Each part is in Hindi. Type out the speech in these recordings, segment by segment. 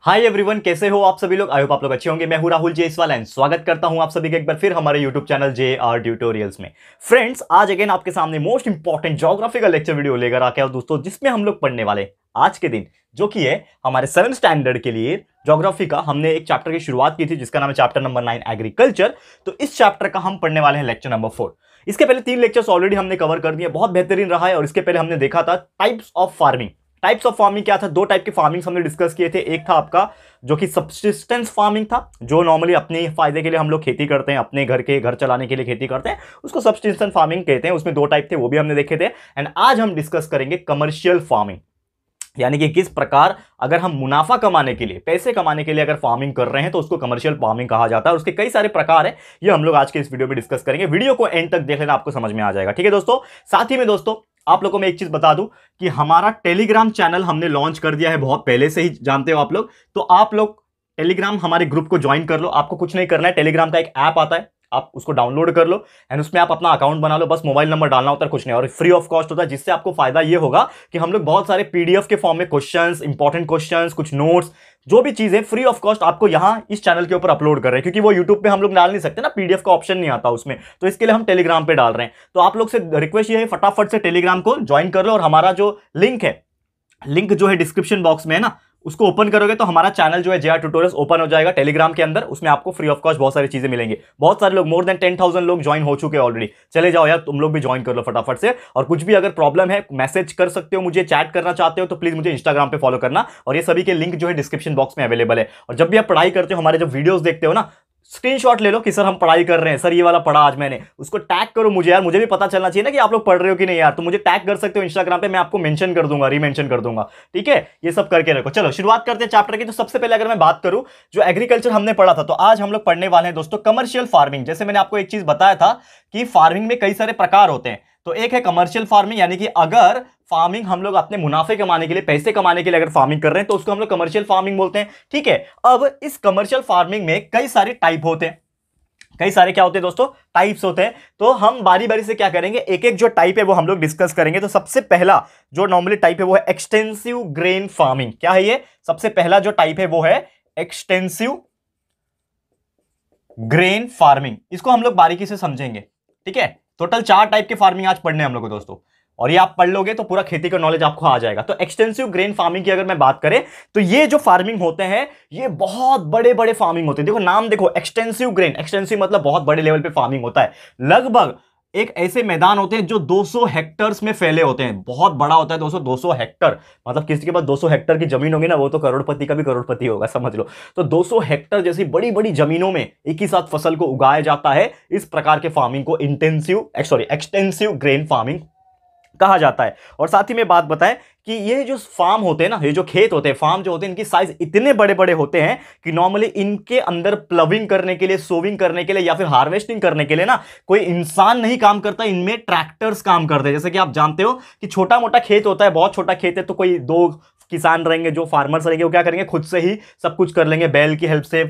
हाय एवरीवन, कैसे हो आप सभी लोग। आई होप आप लोग अच्छे होंगे। मैं हूं राहुल जेसवाल एंड स्वागत करता हूं आप सभी का एक बार फिर हमारे यूट्यूब चैनल JR ट्यूटोरियल्स में। फ्रेंड्स, आज अगेन आपके सामने मोस्ट इंपॉर्टेंट ज्योग्राफी का लेक्चर वीडियो लेकर आके दोस्तों, जिसमें हम लोग पढ़ने वाले आज के दिन जो कि है हमारे 7th स्टैंडर्ड के लिए ज्योग्राफी का। हमने एक चैप्टर की शुरुआत की थी जिसका नाम है चैप्टर नंबर 9 एग्रीकल्चर। तो इस चैप्टर का हम पढ़ने वाले हैं लेक्चर नंबर 4। इसके पहले 3 लेक्चर्स ऑलरेडी हमने कवर कर दिए, बहुत बेहतरीन रहा है। और इसके पहले हमने देखा था types of farming. Types of farming क्या था? 2 टाइप के फार्मिंग हमने डिस्कस किए थे। एक था आपका जो कि सब्सिस्टेंस फार्मिंग था, जो नॉर्मली अपने फायदे के लिए हम लोग खेती करते हैं, अपने घर चलाने के लिए खेती करते हैं, उसको सब्सिस्टेंस फार्मिंग कहते हैं। उसमें 2 टाइप थे, वो भी हमने देखे थे। एंड आज हम डिस्कस करेंगे कमर्शियल फार्मिंग, यानी कि किस प्रकार अगर हम मुनाफा कमाने के लिए, पैसे कमाने के लिए अगर फार्मिंग कर रहे हैं तो उसको कमर्शियल फार्मिंग कहा जाता है। और उसके कई सारे प्रकार है, ये हम लोग आज के इस वीडियो में डिस्कस करेंगे। वीडियो को एंड तक देख लेना, आपको समझ में आ जाएगा। ठीक है दोस्तों। साथ ही में दोस्तों आप लोगों को मैं एक चीज बता दूं कि हमारा टेलीग्राम चैनल हमने लॉन्च कर दिया है, बहुत पहले से ही जानते हो आप लोग। तो आप लोग टेलीग्राम हमारे ग्रुप को ज्वाइन कर लो। आपको कुछ नहीं करना है, टेलीग्राम का एक ऐप आता है, आप उसको डाउनलोड कर लो एंड उसमें आप अपना अकाउंट बना लो। बस मोबाइल नंबर डालना होता है, कुछ नहीं। और फ्री ऑफ कॉस्ट होता है, जिससे आपको फायदा ये होगा कि हम लोग बहुत सारे पीडीएफ के फॉर्म में क्वेश्चंस, इंपॉर्टेंट क्वेश्चंस, कुछ नोट्स, जो भी चीजें फ्री ऑफ कॉस्ट आपको यहां इस चैनल के ऊपर अपलोड कर रहे हैं। क्योंकि वो यूट्यूब पे हम लोग डाल नहीं सकते ना, पीडीएफ का ऑप्शन नहीं आता उसमें, तो इसके लिए हम टेलीग्राम पे डाल रहे हैं। तो आप लोग से रिक्वेस्ट ये है, फटाफट से टेलीग्राम को ज्वाइन कर लो। और हमारा जो लिंक जो है डिस्क्रिप्शन बॉक्स में है ना, उसको ओपन करोगे तो हमारा चैनल जो है JR ट्यूटोरियल्स ओपन हो जाएगा टेलीग्राम के अंदर। उसमें आपको फ्री ऑफ कॉस्ट बहुत सारी चीजें मिलेंगे। बहुत सारे लोग, मोर देन 10,000 लोग ज्वाइन हो चुके हैं ऑलरेडी। चले जाओ यार, तुम लोग भी ज्वाइन कर लो फटाफट से। और कुछ भी अगर प्रॉब्लम है, मैसेज कर सकते हो मुझे, चैट करना चाहते हो तो प्लीज मुझे इंस्टाग्राम पे फॉलो करना। और ये सभी के लिंक जो है डिस्क्रिप्शन बॉक्स में अवेलेबल है। और जब भी आप पढ़ाई करते हो, हमारे जब वीडियोस देखते हो ना, स्क्रीनशॉट ले लो कि सर हम पढ़ाई कर रहे हैं, सर ये वाला पढ़ा आज मैंने, उसको टैग करो मुझे यार, मुझे भी पता चलना चाहिए ना कि आप लोग पढ़ रहे हो कि नहीं यार। तो मुझे टैग कर सकते हो इंस्टाग्राम पे, मैं आपको मेंशन कर दूंगा, रीमेंशन कर दूंगा। ठीक है, ये सब करके रखो। चलो शुरुआत करते हैं चैप्टर की। तो सबसे पहले अगर मैं बात करूं, जो एग्रीकल्चर हमने पढ़ा था, तो आज हम लोग पढ़ने वाले हैं दोस्तों कमर्शियल फार्मिंग। जैसे मैंने आपको एक चीज बताया था कि फार्मिंग में कई सारे प्रकार होते हैं। तो एक है कमर्शियल फार्मिंग, यानी कि अगर फार्मिंग हम लोग अपने मुनाफे कमाने के लिए, पैसे कमाने के लिए अगर फार्मिंग कर रहे हैं तो उसको हम लोग कमर्शियल फार्मिंग बोलते हैं। ठीक है, अब इस कमर्शियल फार्मिंग में कई सारे टाइप होते हैं। कई सारे क्या होते हैं दोस्तों? टाइप्स होते हैं। तो हम बारी बारी से क्या करेंगे, एक एक जो टाइप है वो हम लोग डिस्कस करेंगे। तो सबसे पहला जो नॉर्मली टाइप है वो है एक्सटेंसिव ग्रेन फार्मिंग। क्या है ये? सबसे पहला जो टाइप है वो है एक्सटेंसिव ग्रेन फार्मिंग। इसको हम लोग बारीकी से समझेंगे। ठीक है, टोटल 4 टाइप के फार्मिंग आज पढ़ने हम लोग को दोस्तों, और ये आप पढ़ लोगे तो पूरा खेती का नॉलेज आपको आ जाएगा। तो एक्सटेंसिव ग्रेन फार्मिंग की अगर मैं बात करें तो ये जो फार्मिंग होते हैं ये बहुत बड़े बड़े फार्मिंग होते हैं। देखो नाम देखो, एक्सटेंसिव ग्रेन, एक्सटेंसिव मतलब बहुत बड़े लेवल पे फार्मिंग होता है। लगभग एक ऐसे मैदान होते हैं जो 200 हेक्टर्स में फैले होते हैं। बहुत बड़ा होता है दोस्तों, 200 हेक्टर मतलब किसी के पास 200 हेक्टर की जमीन होगी ना, वो तो करोड़पति का भी करोड़पति होगा, समझ लो। तो 200 हेक्टर जैसी बड़ी बड़ी जमीनों में एक ही साथ फसल को उगाया जाता है। इस प्रकार के फार्मिंग को एक्सटेंसिव ग्रेन फार्मिंग कहा जाता है। और साथ ही में बात बताएं कि ये जो फार्म होते हैं ना, ये जो खेत होते हैं, फार्म जो होते हैं, इनकी साइज इतने बड़े बड़े होते हैं कि नॉर्मली इनके अंदर प्लविंग करने के लिए, सोविंग करने के लिए या फिर हार्वेस्टिंग करने के लिए ना कोई इंसान नहीं काम करता, इनमें ट्रैक्टर्स काम करते हैं। जैसे कि आप जानते हो कि छोटा मोटा खेत होता है, बहुत छोटा खेत है तो कोई 2 किसान रहेंगे, जो फार्मर्स रहेंगे, वो क्या करेंगे, खुद से ही सब कुछ कर लेंगे। बैल की हेल्प से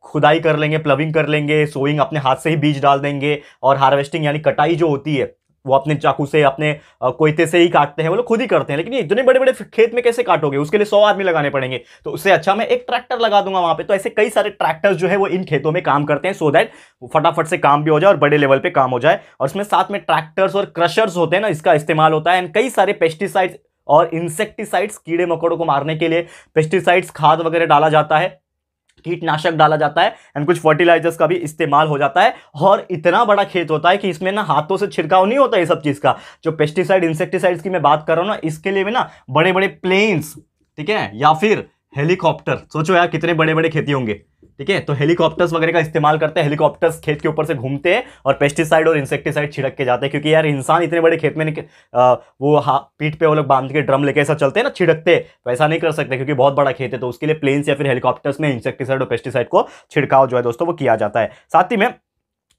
खुदाई कर लेंगे, प्लविंग कर लेंगे, सोइंग अपने हाथ से ही बीज डाल देंगे, और हार्वेस्टिंग यानी कटाई जो होती है वो अपने चाकू से, अपने कोयते से ही काटते हैं, वो लोग खुद ही करते हैं। लेकिन ये इतने बड़े बड़े खेत में कैसे काटोगे? उसके लिए 100 आदमी लगाने पड़ेंगे। तो उससे अच्छा मैं एक ट्रैक्टर लगा दूंगा वहां पे। तो ऐसे कई सारे ट्रैक्टर्स जो है वो इन खेतों में काम करते हैं, सो दैट फटाफट से काम भी हो जाए और बड़े लेवल पे काम हो जाए। और इसमें साथ में ट्रैक्टर्स और क्रशर्स होते हैं ना, इसका इस्तेमाल होता है। एंड कई सारे पेस्टिसाइड्स और इंसेक्टिसाइड्स, कीड़े मकोड़ों को मारने के लिए पेस्टिसाइड्स, खाद वगैरह डाला जाता है, कीटनाशक डाला जाता है, एंड कुछ फर्टिलाइजर्स का भी इस्तेमाल हो जाता है। और इतना बड़ा खेत होता है कि इसमें ना हाथों से छिड़काव नहीं होता ये सब चीज का। जो पेस्टिसाइड, इंसेक्टिसाइड्स की मैं बात कर रहा हूं ना, इसके लिए भी ना बड़े बड़े प्लेन्स, ठीक है, या फिर हेलीकॉप्टर, सोचो यार कितने बड़े बड़े खेती होंगे। ठीक है, तो हेलीकॉप्टर्स वगैरह का इस्तेमाल करते हैं। हेलीकॉप्टर्स खेत के ऊपर से घूमते हैं और पेस्टिसाइड और इंसेक्टिसाइड छिड़क के जाते हैं। क्योंकि यार इंसान इतने बड़े खेत में वो पीठ पे वो लोग बांध के ड्रम लेके ऐसा चलते हैं ना, छिड़कते, तो ऐसा नहीं कर सकते क्योंकि बहुत बड़ा खेत है। तो उसके लिए प्लेन्स या फिर हेलीकॉप्टर्स में इंसेक्टिसाइड और पेस्टिसाइड को छिड़काव जो है दोस्तों वो किया जाता है। साथ ही में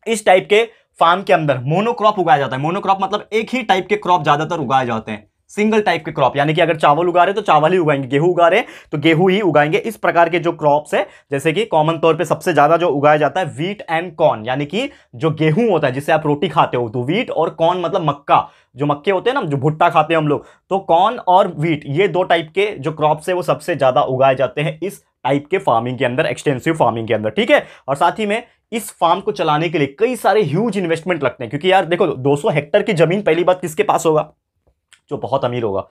इस टाइप के फार्म के अंदर मोनोक्रॉप उगाया जाता है। मोनोक्रॉप मतलब एक ही टाइप के क्रॉप ज्यादातर उगाए जाते हैं। सिंगल टाइप के क्रॉप, यानी कि अगर चावल उगा रहे तो चावल ही उगाएंगे, गेहूं उगा रहे तो गेहूं ही उगाएंगे। इस प्रकार के जो क्रॉप्स है, जैसे कि कॉमन तौर पे सबसे ज्यादा जो उगाया जाता है व्हीट एंड कॉर्न, यानी कि जो गेहूं होता है जिससे आप रोटी खाते हो, तो व्हीट और कॉर्न मतलब मक्का, जो मक्के होते हैं ना, जो भुट्टा खाते हैं हम लोग, तो कॉर्न और व्हीट, ये दो टाइप के जो क्रॉप्स है वो सबसे ज्यादा उगाए जाते हैं इस टाइप के फार्मिंग के अंदर, एक्सटेंसिव फार्मिंग के अंदर, ठीक है। और साथ ही में इस फार्म को चलाने के लिए कई सारे ह्यूज इन्वेस्टमेंट लगते हैं, क्योंकि यार देखो 200 हेक्टर की जमीन पहली बात किसके पास होगा, जो बहुत अमीर होगा,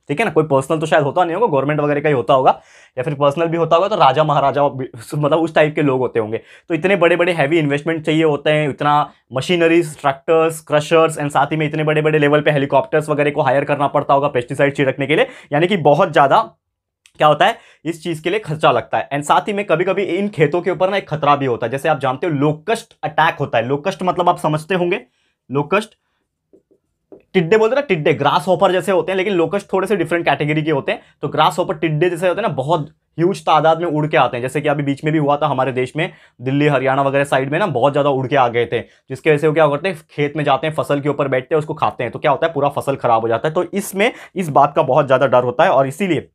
ठीक है ना, कोई पर्सनल तो शायद होता नहीं होगा, गवर्नमेंट वगैरह का ही होता होगा, या फिर पर्सनल भी होता होगा तो राजा महाराजा मतलब उस टाइप के लोग होते होंगे। तो इतने बड़े बड़े हैवी इन्वेस्टमेंट चाहिए होते हैं, इतना मशीनरीज, ट्रैक्टर्स, क्रशर्स एंड साथ ही में इतने बड़े बड़े लेवल पे हेलीकॉप्टर्स वगैरह को हायर करना पड़ता होगा पेस्टिसाइड छिड़कने के लिए, यानी कि बहुत ज्यादा क्या होता है इस चीज के लिए खर्चा लगता है। एंड साथ ही में कभी कभी इन खेतों के ऊपर ना एक खतरा भी होता है, जैसे आप जानते हो लोकस्ट अटैक होता है। लोकस्ट मतलब आप समझते होंगे, लोकस्ट टिड्डे बोलते हैं ना, टिड्डे ग्रास हॉपर जैसे होते हैं, लेकिन लोकस्ट थोड़े से डिफरेंट कैटेगरी के होते हैं। तो ग्रास हॉपर टिड्डे जैसे होते हैं ना, बहुत ह्यूज तादाद में उड़ के आते हैं, जैसे कि अभी बीच में भी हुआ था हमारे देश में, दिल्ली हरियाणा वगैरह साइड में ना बहुत ज्यादा उड़ के आ गए थे, जिसके वजह से वो क्या करते हैं, खेत में जाते हैं, फसल के ऊपर बैठते हैं, उसको खाते हैं, तो क्या होता है पूरा फसल खराब हो जाता है। तो इसमें इस बात का बहुत ज्यादा डर होता है, और इसीलिए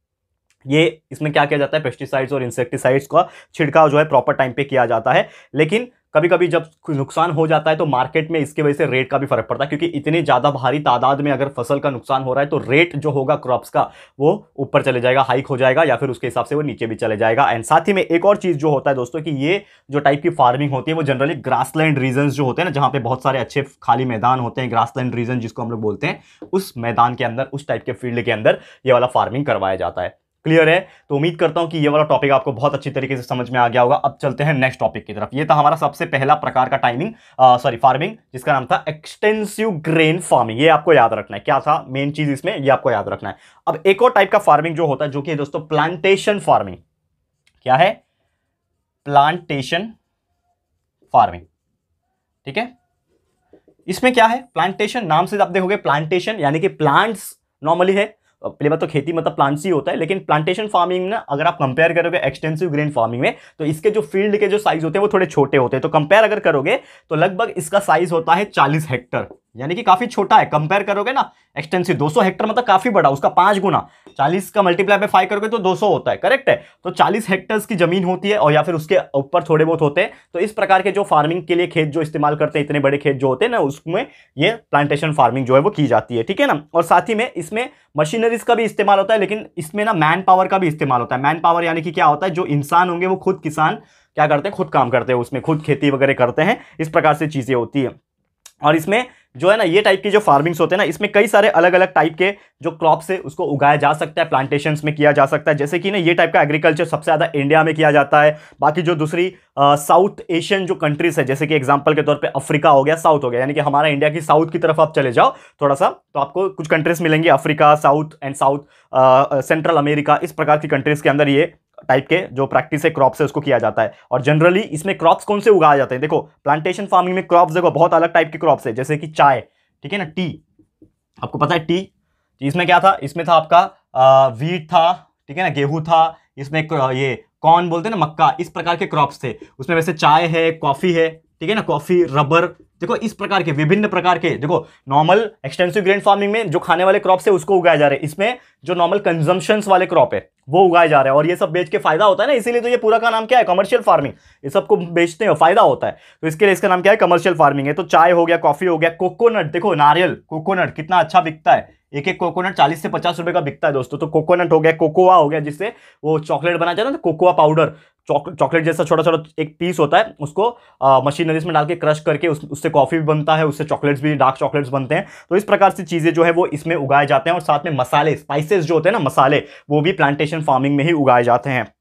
ये इसमें क्या किया जाता है, पेस्टिसाइड्स और इंसेक्टिसाइड्स का छिड़काव जो है प्रॉपर टाइम पे किया जाता है। लेकिन कभी कभी जब नुकसान हो जाता है तो मार्केट में इसके वजह से रेट का भी फर्क पड़ता है, क्योंकि इतनी ज्यादा भारी तादाद में अगर फसल का नुकसान हो रहा है तो रेट जो होगा क्रॉप्स का वो ऊपर चले जाएगा, हाइक हो जाएगा, या फिर उसके हिसाब से वो नीचे भी चले जाएगा। एंड साथ ही में एक और चीज जो होता है दोस्तों, कि ये जो टाइप की फार्मिंग होती है वो जनरली ग्रासलैंड रीजन जो होते हैं ना, जहां पे बहुत सारे अच्छे खाली मैदान होते हैं, ग्रासलैंड रीजन जिसको हम लोग बोलते हैं, उस मैदान के अंदर, उस टाइप के फील्ड के अंदर ये वाला फार्मिंग करवाया जाता है। क्लियर है? तो उम्मीद करता हूं कि ये वाला टॉपिक आपको बहुत अच्छी तरीके से समझ में आ गया होगा। अब चलते हैं नेक्स्ट टॉपिक की तरफ। ये था हमारा सबसे पहला प्रकार का फार्मिंग, जिसका नाम था एक्सटेंसिव ग्रेन फार्मिंग। ये आपको याद रखना है, क्या था मेन चीज इसमें, ये आपको याद रखना है। अब एक और टाइप का फार्मिंग जो होता है, जो कि दोस्तों प्लांटेशन फार्मिंग। क्या है? प्लांटेशन फार्मिंग, ठीक है। इसमें क्या है, प्लांटेशन नाम से आप देखोगे, प्लांटेशन यानी कि प्लांट्स नॉर्मली है, पहली बात तो खेती मतलब प्लांट्स ही होता है, लेकिन प्लांटेशन फार्मिंग ना अगर आप कंपेयर करोगे एक्सटेंसिव ग्रेन फार्मिंग में, तो इसके जो फील्ड के जो साइज होते हैं वो थोड़े छोटे होते हैं। तो कंपेयर अगर करोगे तो लगभग इसका साइज होता है 40 हेक्टर, यानी कि काफी छोटा है। कंपेयर करोगे ना एक्सटेंसिव 200 हेक्टर मतलब काफी बड़ा, उसका 5 गुना, 40 का मल्टीप्लाई पे 5 करोगे तो 200 होता है, करेक्ट है। तो 40 हेक्टर्स की जमीन होती है, और या फिर उसके ऊपर थोड़े बहुत होते हैं। तो इस प्रकार के जो फार्मिंग के लिए खेत जो इस्तेमाल करते हैं, इतने बड़े खेत जो होते हैं ना, उसमें ये प्लांटेशन फार्मिंग जो है वो की जाती है, ठीक है ना। और साथ ही में इसमें मशीनरीज का भी इस्तेमाल होता है, लेकिन इसमें ना मैन पावर का भी इस्तेमाल होता है। मैन पावर यानी कि क्या होता है, जो इंसान होंगे वो खुद किसान क्या करते हैं, खुद काम करते हैं, उसमें खुद खेती वगैरह करते हैं, इस प्रकार से चीजें होती है। और इसमें जो है ना, ये टाइप की जो फार्मिंग्स होते हैं ना, इसमें कई सारे अलग अलग टाइप के जो क्रॉप्स है उसको उगाया जा सकता है, प्लांटेशंस में किया जा सकता है। जैसे कि ना ये टाइप का एग्रीकल्चर सबसे ज्यादा इंडिया में किया जाता है। बाकी जो दूसरी साउथ एशियन जो कंट्रीज है, जैसे कि एग्जांपल के तौर पे अफ्रीका हो गया, साउथ हो गया, यानी कि हमारा इंडिया की साउथ की तरफ आप चले जाओ थोड़ा सा, तो आपको कुछ कंट्रीज मिलेंगी, Africa, south and south central America, इस प्रकार की कंट्रीज के अंदर ये टाइप के जो प्रैक्टिस है क्रॉप से उसको किया जाता है। और जनरली इसमें क्रॉप्स कौन से उगाए जाते हैं, देखो प्लांटेशन फार्मिंग में क्रॉप्स देखो बहुत अलग टाइप के क्रॉप्स है, जैसे कि चाय, ठीक है ना, टी, आपको पता है टी, इसमें क्या था, इसमें था आपका वीट था, ठीक है ना, गेहूं था, इसमें ये कॉर्न बोलते हैं ना, मक्का, इस प्रकार के क्रॉप्स थे। उसमें वैसे चाय है, कॉफी है, ठीक है ना, कॉफी, रबर, देखो इस प्रकार के विभिन्न प्रकार के, देखो नॉर्मल एक्सटेंसिव ग्रेन फार्मिंग में जो खाने वाले क्रॉप्स है उसको उगाए जा रहे हैं, इसमें जो नॉर्मल कंजम्पशंस वाले क्रॉप है वो उगाए जा रहे हैं, और ये सब बेच के फायदा होता है ना, इसीलिए तो ये पूरा का नाम क्या है, कमर्शियल फार्मिंग। ये सबको बेचते हैं, फायदा होता है, तो इसके लिए इसका नाम क्या है, कमर्शियल फार्मिंग है। तो चाय हो गया, कॉफी हो गया, कोकोनट, देखो नारियल, कोकोनट कितना अच्छा बिकता है, एक एक कोकोनट 40 से 50 रुपए का बिकता है दोस्तों। तो कोकोनट हो गया, कोकोआ हो गया, जिससे वो चॉकलेट बनाया जाता है ना, कोकोआ पाउडर, चॉकलेट जैसा छोटा छोटा एक पीस होता है, उसको मशीनरीज में डाल के क्रश करके उससे कॉफी भी बनता है, उससे चॉकलेट्स भी, डार्क चॉकलेट्स बनते हैं। तो इस प्रकार से चीजें जो है वो इसमें उगाए जाते हैं। और साथ में मसाले, स्पाइसेस जो होते हैं ना, मसाले, वो भी प्लांटेशन फार्मिंग में ही उगाए जाते हैं।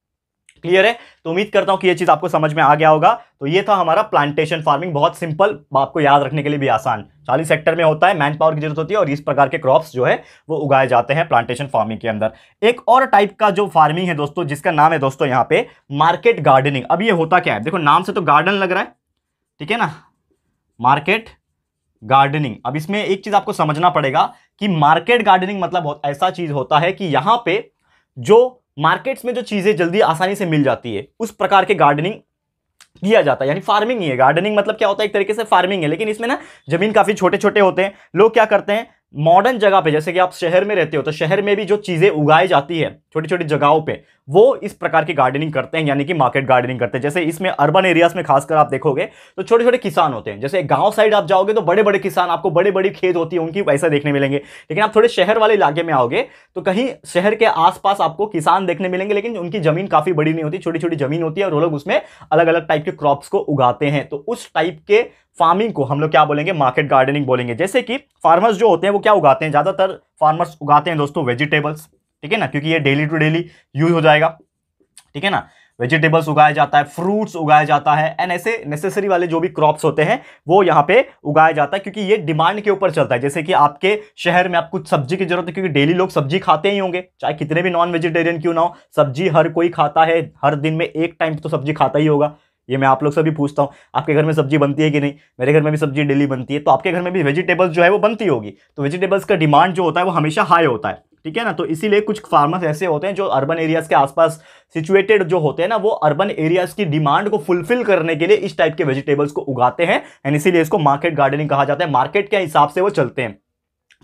क्लियर है? तो उम्मीद करता हूं कि ये चीज आपको समझ में आ गया होगा। तो ये था हमारा प्लांटेशन फार्मिंग, बहुत सिंपल, आपको याद रखने के लिए भी आसान, 40 हेक्टर में होता है, मैन पावर की जरूरत होती है, और इस प्रकार के क्रॉप्स जो है वो उगाए जाते हैं प्लांटेशन फार्मिंग के अंदर। एक और टाइप का जो फार्मिंग है दोस्तों, जिसका नाम है दोस्तों यहाँ पे मार्केट गार्डनिंग। अब ये होता क्या है, देखो नाम से तो गार्डन लग रहा है, ठीक है ना, मार्केट गार्डनिंग। अब इसमें एक चीज आपको समझना पड़ेगा कि मार्केट गार्डनिंग मतलब ऐसा चीज होता है कि यहां पे जो मार्केट्स में जो चीजें जल्दी आसानी से मिल जाती है, उस प्रकार के गार्डनिंग किया जाता है, यानी फार्मिंग ही है। गार्डनिंग मतलब क्या होता है, एक तरीके से फार्मिंग है, लेकिन इसमें ना जमीन काफी छोटे छोटे होते हैं। लोग क्या करते हैं, मॉडर्न जगह पे, जैसे कि आप शहर में रहते हो तो शहर में भी जो चीजें उगाई जाती है छोटी छोटी जगहों पे, वो इस प्रकार की गार्डनिंग करते हैं, यानी कि मार्केट गार्डनिंग करते हैं। जैसे इसमें अर्बन एरियाज में खासकर आप देखोगे तो छोटे छोटे किसान होते हैं। जैसे गांव साइड आप जाओगे तो बड़े बड़े किसान, आपको बड़ी बड़ी खेत होती है उनकी वैसा देखने मिलेंगे। लेकिन आप थोड़े शहर वाले इलाके में आओगे तो कहीं शहर के आसपास आपको किसान देखने मिलेंगे, लेकिन उनकी जमीन काफी बड़ी नहीं होती, छोटी छोटी जमीन होती है और वो लोग उसमें अलग अलग टाइप के क्रॉप्स को उगाते हैं। तो उस टाइप के फार्मिंग को हम लोग क्या बोलेंगे, मार्केट गार्डनिंग बोलेंगे। जैसे कि फार्मर्स जो होते हैं वो क्या उगाते हैं, ज्यादातर फार्मर्स उगाते हैं दोस्तों वेजिटेबल्स, ठीक है ना, क्योंकि ये डेली टू डेली यूज हो जाएगा, ठीक है ना। वेजिटेबल्स उगाया जाता है, फ्रूट्स उगाया जाता है, एंड ऐसे नेसेसरी वाले जो भी क्रॉप्स होते हैं वो यहां पे उगाया जाता है, क्योंकि ये डिमांड के ऊपर चलता है। जैसे कि आपके शहर में आपको सब्जी की जरूरत है, क्योंकि डेली लोग सब्जी खाते ही होंगे, चाहे कितने भी नॉन वेजिटेरियन क्यों ना हो, सब्जी हर कोई खाता है, हर दिन में एक टाइम तो सब्जी खाता ही होगा। ये मैं आप लोग से भी पूछता हूं, आपके घर में सब्जी बनती है कि नहीं? मेरे घर में भी सब्जी डेली बनती है, तो आपके घर में भी वेजिटेबल्स जो है वो बनती होगी। तो वेजिटेबल्स का डिमांड जो होता है वो हमेशा हाई होता है, ठीक है ना। तो इसीलिए कुछ फार्मर्स ऐसे होते हैं जो अर्बन एरियाज के आसपास सिचुएटेड जो होते हैं ना, वो अर्बन एरियाज की डिमांड को फुलफिल करने के लिए इस टाइप के वेजिटेबल्स को उगाते हैं, एंड इसीलिए इसको मार्केट गार्डनिंग कहा जाता है। मार्केट के हिसाब से वो चलते हैं,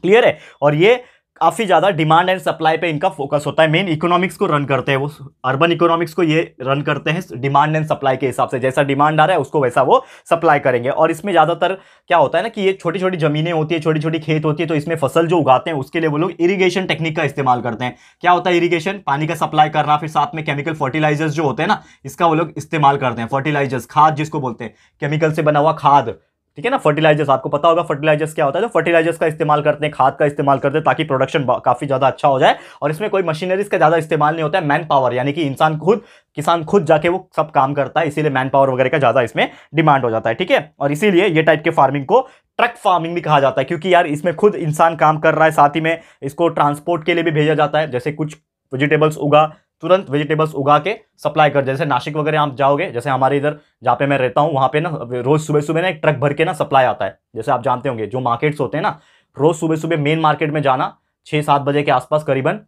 क्लियर है। और ये काफी ज्यादा डिमांड एंड सप्लाई पे इनका फोकस होता है, मेन इकोनॉमिक्स को रन करते हैं वो, अर्बन इकोनॉमिक्स को ये रन करते हैं डिमांड एंड सप्लाई के हिसाब से। जैसा डिमांड आ रहा है उसको वैसा वो सप्लाई करेंगे। और इसमें ज्यादातर क्या होता है ना कि ये छोटी छोटी जमीनें होती है, छोटी छोटी खेत होती है, तो इसमें फसल जो उगाते हैं उसके लिए वो लोग इरिगेशन टेक्निक का इस्तेमाल करते हैं। क्या होता है इरिगेशन? पानी का सप्लाई करना, फिर साथ में केमिकल फर्टिलाइजर्स जो होते हैं ना, इसका वो लोग इस्तेमाल करते हैं। फर्टिलाइजर्स, खाद जिसको बोलते हैं, केमिकल से बना हुआ खाद, ठीक है ना। फर्टिलाइजर्स आपको पता होगा फर्टिलाइजर्स क्या होता है, तो फर्टिलाइजर्स का इस्तेमाल करते हैं, खाद का इस्तेमाल करते हैं, ताकि प्रोडक्शन काफी ज्यादा अच्छा हो जाए। और इसमें कोई मशीनरीज का ज्यादा इस्तेमाल नहीं होता है, मैन पावर, यानी कि इंसान खुद, किसान खुद जाके वो सब काम करता है, इसीलिए मैन पावर वगैरह का ज्यादा इसमें डिमांड हो जाता है, ठीक है। और इसीलिए ये टाइप के फार्मिंग को ट्रक फार्मिंग भी कहा जाता है, क्योंकि यार इसमें खुद इंसान काम कर रहा है, साथ ही में इसको ट्रांसपोर्ट के लिए भी भेजा जाता है। जैसे कुछ वेजिटेबल्स उगा, तुरंत वेजिटेबल्स उगा के सप्लाई कर, जैसे नासिक वगैरह आप जाओगे, जैसे हमारे इधर जहाँ पे मैं रहता हूँ वहाँ पे ना रोज सुबह सुबह ना एक ट्रक भर के ना सप्लाई आता है। जैसे आप जानते होंगे जो मार्केट्स होते हैं ना, रोज सुबह सुबह मेन मार्केट में जाना 6-7 बजे के आसपास करीबन,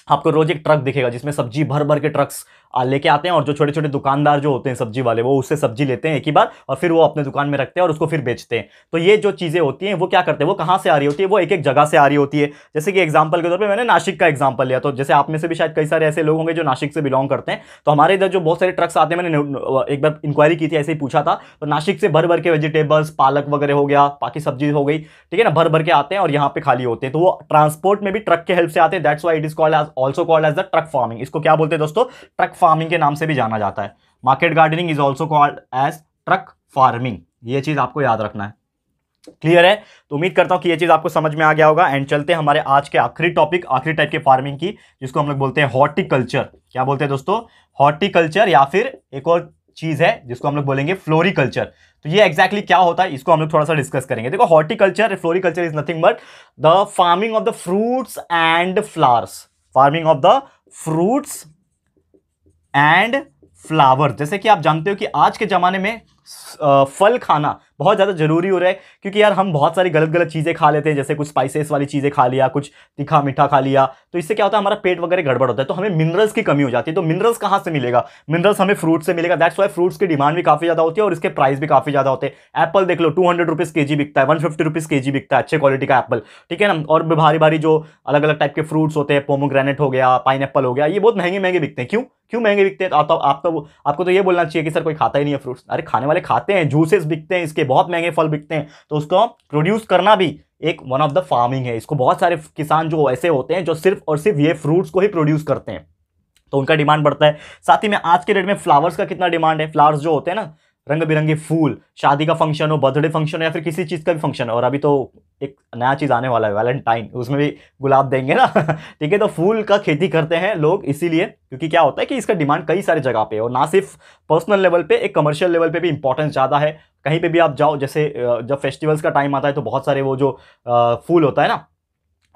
आपको रोज एक ट्रक दिखेगा जिसमें सब्जी भर भर के ट्रक्स लेके आते हैं। और जो छोटे छोटे दुकानदार जो होते हैं सब्जी वाले, वो उससे सब्जी लेते हैं एक ही बार और फिर वो अपने दुकान में रखते हैं और उसको फिर बेचते हैं। तो ये जो चीजें होती हैं वो क्या करते हैं, वो कहाँ से आ रही होती है, वो एक एक जगह से आ रही होती है। जैसे कि एग्जाम्पल के तौर पर मैंने नासिक का एग्जाम्पल लिया, तो जैसे आप में से भी शायद कई सारे ऐसे लोग होंगे जो नासिक से बिलोंग करते हैं। तो हमारे इधर जो बहुत सारे ट्रक्स आते हैं, मैंने एक बार इंक्वायरी की थी, ऐसे ही पूछा था, तो नासिक से भर भर के वेजिटेबल्स, पालक वगैरह हो गया, बाकी सब्जी हो गई, ठीक है ना, भर भर के आते हैं और यहाँ पे खाली होते हैं। तो वो ट्रांसपोर्ट में भी ट्रक के हेल्प से आते हैं। That's why it is called as, also called as the truck farming. इसको क्या बोलते हैं दोस्तों? ट्रक फार्मिंग के नाम से भी जाना जाता है। Market gardening is also called as truck farming. ये चीज आपको याद रखना है, क्लियर है। तो उम्मीद करता हूं कि ये चीज आपको समझ में आ गया होगा। एंड चलते हैं हमारे आज के आखिरी टॉपिक, आखिरी टाइप के फार्मिंग की, जिसको हम लोग बोलते हैं हॉर्टिकल्चर। क्या बोलते हैं दोस्तों? हॉर्टिकल्चर, या फिर एक और चीज है जिसको हम लोग बोलेंगे फ्लोरिकल्चर। तो ये एग्जैक्टली क्या होता है इसको हम लोग थोड़ा सा डिस्कस करेंगे। देखो, horticulture, floriculture is nothing but the farming of the fruits and flowers. Farming of the fruits and flower. जैसे कि आप जानते हो कि आज के जमाने में फल खाना बहुत ज़्यादा जरूरी हो रहा है, क्योंकि यार हम बहुत सारी गलत गलत चीज़ें खा लेते हैं, जैसे कुछ स्पाइसेस वाली चीज़ें खा लिया, कुछ तीखा मीठा खा लिया, तो इससे क्या होता है, हमारा पेट वगैरह गड़बड़ होता है, तो हमें मिनरल्स की कमी हो जाती है। तो मिनरल्स कहाँ से मिलेगा? मिनरल्स हमें फ्रूट से मिलेगा। दैट्स वाई फ्रूट्स की डिमांड भी काफ़ी ज़्यादा होती है और इसके प्राइस भी काफ़ी ज़्यादा होते हैं। एप्पल देख लो, 200 रुपीज़ केजी बिकता है, 150 रुपीज़ केजी बिकता है, अच्छे क्वालिटी का एप्पल, ठीक है ना। और भारी भारी जो अलग अलग टाइप के फ्रूट्स होते हैं, पोमोग्रेनेट हो गया, पाइनएप्पल हो गया, ये बहुत महंगे महंगे बिकते हैं। क्यों महंगे बिकते हैं? आपको तो ये बोलना चाहिए कि सर कोई खाता ही नहीं है फ्रूट्स। अरे खाने वाले खाते हैं, जूसेस बिकते हैं, इसके बहुत महंगे फल बिकते हैं। तो उसको प्रोड्यूस करना भी एक वन ऑफ द फार्मिंग है। इसको बहुत सारे किसान जो ऐसे होते हैं जो सिर्फ और सिर्फ ये फ्रूट्स को ही प्रोड्यूस करते हैं, तो उनका डिमांड बढ़ता है। साथ ही में आज के डेट में फ्लावर्स का कितना डिमांड है। फ्लावर्स जो होते हैं ना, रंग बिरंगे फूल, शादी का फंक्शन हो, बर्थडे फंक्शन हो, या फिर किसी चीज का भी फंक्शन हो, और अभी तो एक नया चीज आने वाला है वैलेंटाइन, उसमें भी गुलाब देंगे ना ठीक है। तो फूल का खेती करते हैं लोग इसीलिए, क्योंकि क्या होता है कि इसका डिमांड कई सारे जगह पे, और ना सिर्फ पर्सनल लेवल पे, एक कमर्शियल लेवल पे भी इंपॉर्टेंस ज़्यादा है। कहीं पे भी आप जाओ, जैसे जब फेस्टिवल्स का टाइम आता है तो बहुत सारे वो जो फूल होता है ना,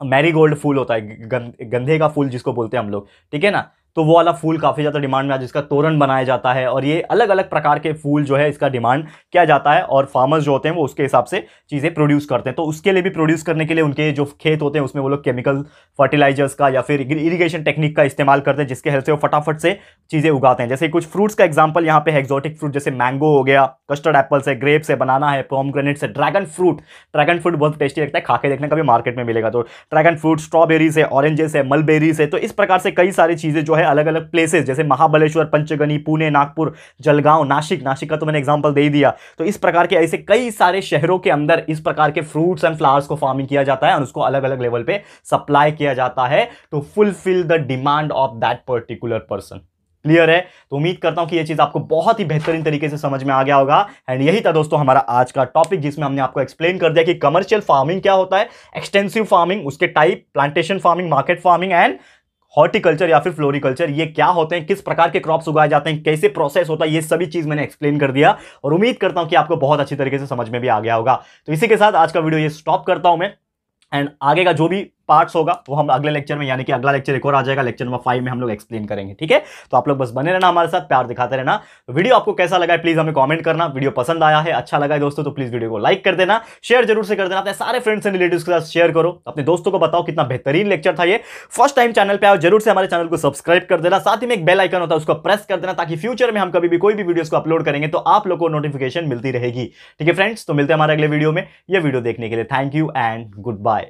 मैरीगोल्ड फूल होता है, गंधे का फूल जिसको बोलते हैं हम लोग, ठीक है ना। तो वो वाला फूल काफी ज्यादा डिमांड में आज जिसका तोरण बनाया जाता है, और ये अलग अलग प्रकार के फूल जो है इसका डिमांड किया जाता है, और फार्मर्स जो होते हैं वो उसके हिसाब से चीजें प्रोड्यूस करते हैं। तो उसके लिए भी प्रोड्यूस करने के लिए उनके जो खेत होते हैं उसमें वो लोग केमिकल फर्टिलाइजर्स का या फिर इरिगेशन टेक्निक का इस्तेमाल करते हैं, जिसके हेल्प से वो फटाफट से चीजें उगाते हैं। जैसे कुछ फ्रूट्स का एग्जांपल यहाँ पे है, एक्सोटिक फ्रूट जैसे मैंगो हो गया, कस्टर्ड एप्पल्स है, ग्रेप्स है, बनाना है, पोमग्रेनेट्स है, ड्रैगन फ्रूट बहुत टेस्टी लगता है, खा के देखने का भी मार्केट में मिलेगा। तो ड्रैगन फ्रूट, स्ट्रॉबेरीज है, ऑरेंजेस है, मलबेरीज है। तो इस प्रकार से कई सारी चीजें जो है अलग अलग प्लेसेस जैसे महाबलेश्वर, पंचगनी, पुणे, नागपुर, जलगांव, नासिक का तो मैंने एग्जांपल दे ही दिया। तो इस प्रकार के ऐसे कई सारे शहरों के अंदर इस प्रकार के फ्रूट्स एंड फ्लावर्स को फार्मिंग किया जाता है और उसको अलग अलग लेवल पे सप्लाई किया जाता है to fulfil the demand of that particular person. Clear है? तो उम्मीद करता हूं कि यह चीज आपको बहुत ही बेहतरीन तरीके से समझ में आ गया होगा। एंड यही था दोस्तों हमारा आज का टॉपिक, जिसमें हमने आपको एक्सप्लेन कर दिया कि कमर्शियल फार्मिंग क्या होता है, एक्सटेंसिव फार्मिंग, उसके type, plantation farming, market farming and horticulture या फिर फ्लोरिकल्चर, ये क्या होते हैं, किस प्रकार के क्रॉप्स उगाए जाते हैं, कैसे प्रोसेस होता है, ये सभी चीज मैंने एक्सप्लेन कर दिया और उम्मीद करता हूं कि आपको बहुत अच्छी तरीके से समझ में भी आ गया होगा। तो इसी के साथ आज का वीडियो ये स्टॉप करता हूं मैं, एंड आगे का जो भी पार्ट्स होगा वो हम अगले लेक्चर में, यानी कि अगला लेक्चर एक और आ जाएगा, लेक्चर नंबर 5 में हम लोग एक्सप्लेन करेंगे। ठीक है? तो आप लोग बस बने रहना हमारे साथ, प्यार दिखाते रहना। तो वीडियो आपको कैसा लगा है प्लीज हमें कमेंट करना। वीडियो पसंद आया है, अच्छा लगा है दोस्तों, तो प्लीज वीडियो को लाइक कर देना, शेयर जरूर से कर देना, अपने सारे फ्रेंड्स एंड रिलेटिव्स के साथ शेयर करो, अपने दोस्तों को बताओ कितना बेहतरीन लेक्चर था ये। फर्स्ट टाइम चैनल पे आओ, जरूर से हमारे चैनल को सब्सक्राइब कर देना, साथ ही में एक बेल आइकन होता है उसको प्रेस कर देना, ताकि फ्यूचर में हम कभी भी कोई भी वीडियोस को अपलोड करेंगे तो आप लोग को नोटिफिकेशन मिलती रहेगी। ठीक है फ्रेंड्स? तो मिलते हैं हमारे अगले वीडियो में। ये वीडियो देखने के लिए thank you and good bye.